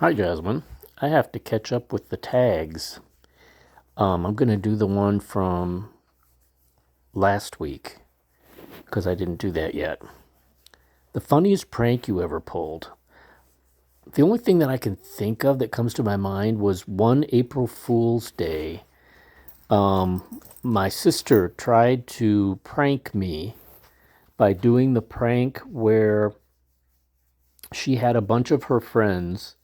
Hi, Jasmine. I have to catch up with the tags. I'm going to do the one from last week because I didn't do that yet. The funniest prank you ever pulled. The only thing that I can think of that comes to my mind was one April Fool's Day. My sister tried to prank me by doing the prank where she had a bunch of her friends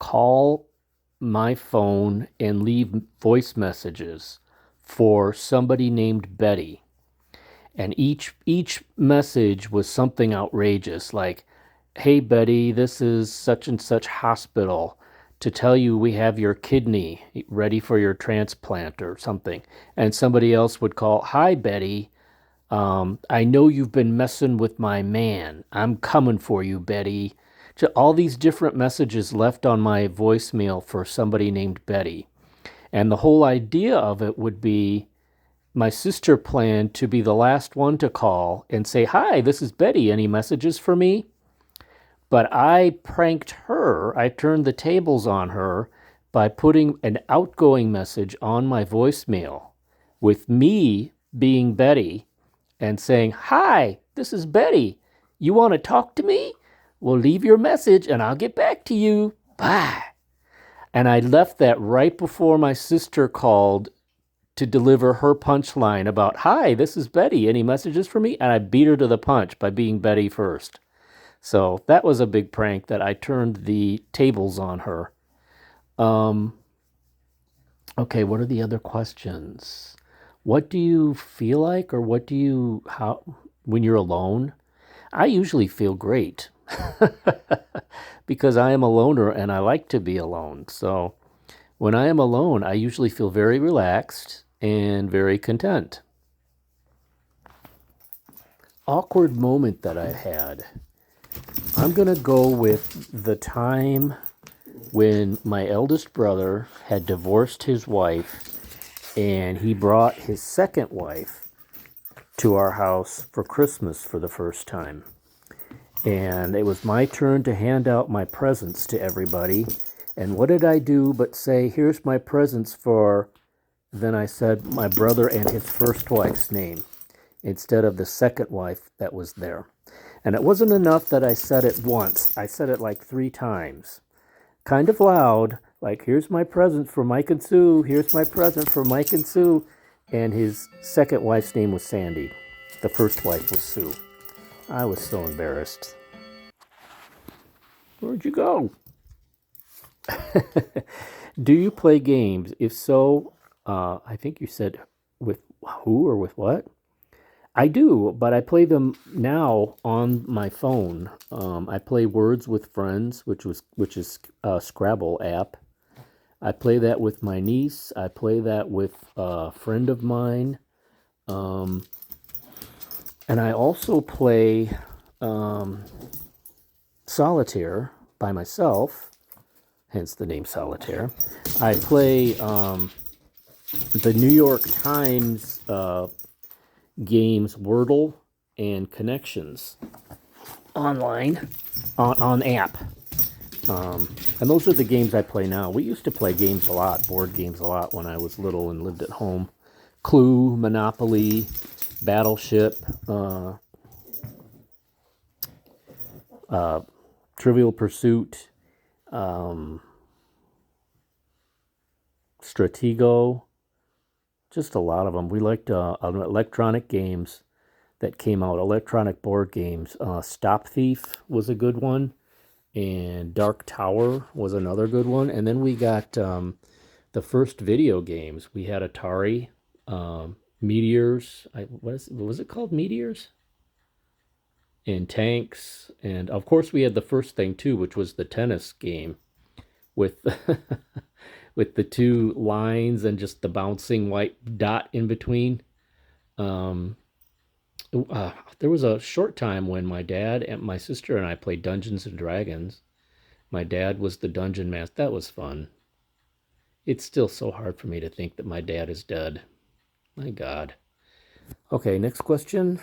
call my phone and leave voice messages for somebody named Betty. And each message was something outrageous like, "Hey Betty, this is such and such hospital to tell you we have your kidney ready for your transplant," or something. And somebody else would call, "Hi Betty, I know you've been messing with my man. I'm coming for you, Betty." All these different messages left on my voicemail for somebody named Betty. And the whole idea of it would be my sister planned to be the last one to call and say, "Hi, this is Betty. Any messages for me?" But I pranked her. I turned the tables on her by putting an outgoing message on my voicemail with me being Betty and saying, "Hi, this is Betty. You want to talk to me? Well, leave your message and I'll get back to you. Bye." And I left that right before my sister called to deliver her punchline about, "Hi, this is Betty. Any messages for me?" And I beat her to the punch by being Betty first. So that was a big prank that I turned the tables on her. Um, okay, what are the other questions? What do you feel like, or how, when you're alone? I usually feel great because I am a loner and I like to be alone. So when I am alone, I usually feel very relaxed and very content. Awkward moment that I had. I'm going to go with the time when my eldest brother had divorced his wife and he brought his second wife to our house for Christmas for the first time. And it was my turn to hand out my presents to everybody. And what did I do but say, "Here's my presents for," then I said my brother and his first wife's name instead of the second wife that was there. And it wasn't enough that I said it once. I said it like 3 times. Kind of loud, like, "Here's my present for Mike and Sue. Here's my present for Mike and Sue." And his second wife's name was Sandy. The first wife was Sue. I was so embarrassed. Where'd you go? Do you play games? If so, I think you said with who or with what? I do, but I play them now on my phone. I play Words with Friends, which is a Scrabble app. I play that with my niece. I play that with a friend of mine, um, and I also play solitaire by myself. Hence the name Solitaire. I play the New York Times games Wordle and Connections online on app. And those are the games I play now. We used to play games a lot, board games a lot when I was little and lived at home. Clue, Monopoly, Battleship, Trivial Pursuit, Stratego, just a lot of them. We liked electronic games that came out, electronic board games. Stop Thief was a good one, and Dark Tower was another good one. And then we got the first video games. We had Atari, Meteors. Was it called Meteors? And Tanks, and of course we had the first thing too, which was the tennis game with with the two lines and just the bouncing white dot in between. Um, there was a short time when my dad and my sister and I played Dungeons and Dragons. My dad was the dungeon master. That was fun. It's still so hard for me to think that my dad is dead. My God. Okay, next question.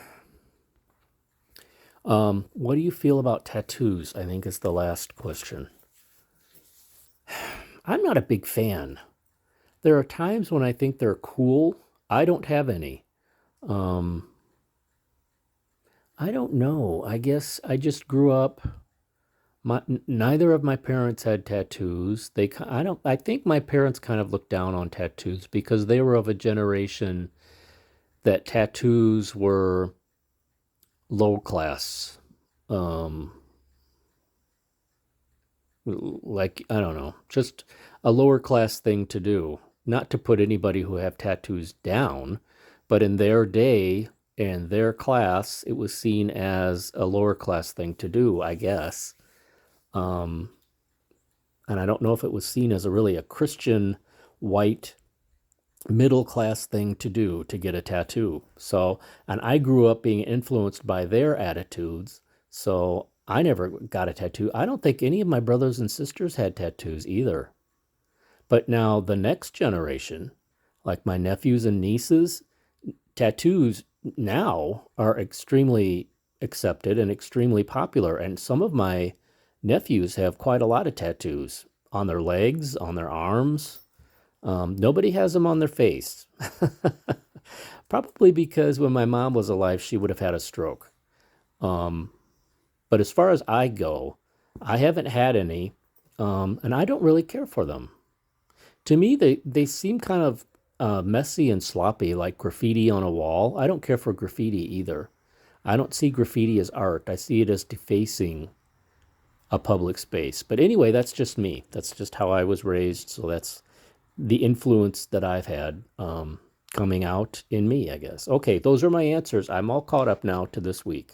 What do you feel about tattoos? I think is the last question. I'm not a big fan. There are times when I think they're cool. I don't have any. Um, I don't know. I guess I just grew up. Neither of my parents had tattoos. I don't. I think my parents kind of looked down on tattoos because they were of a generation that tattoos were low class. Um, like I don't know, just a lower class thing to do. Not to put anybody who have tattoos down, but in their day and their class, it was seen as a lower class thing to do, I guess. Um, and I don't know if it was seen as a Christian white middle class thing to do to get a tattoo. So, and I grew up being influenced by their attitudes. So I never got a tattoo. I don't think any of my brothers and sisters had tattoos either. But now the next generation, like my nephews and nieces, tattoos now are extremely accepted and extremely popular. And some of my nephews have quite a lot of tattoos on their legs, on their arms. Nobody has them on their face. Probably because when my mom was alive, she would have had a stroke. Um, but as far as I go, I haven't had any, and I don't really care for them. To me, they seem kind of messy and sloppy, like graffiti on a wall. I don't care for graffiti either. I don't see graffiti as art. I see it as defacing a public space. But anyway, that's just me. That's just how I was raised. So that's the influence that I've had coming out in me, I guess. Okay, those are my answers. I'm all caught up now to this week.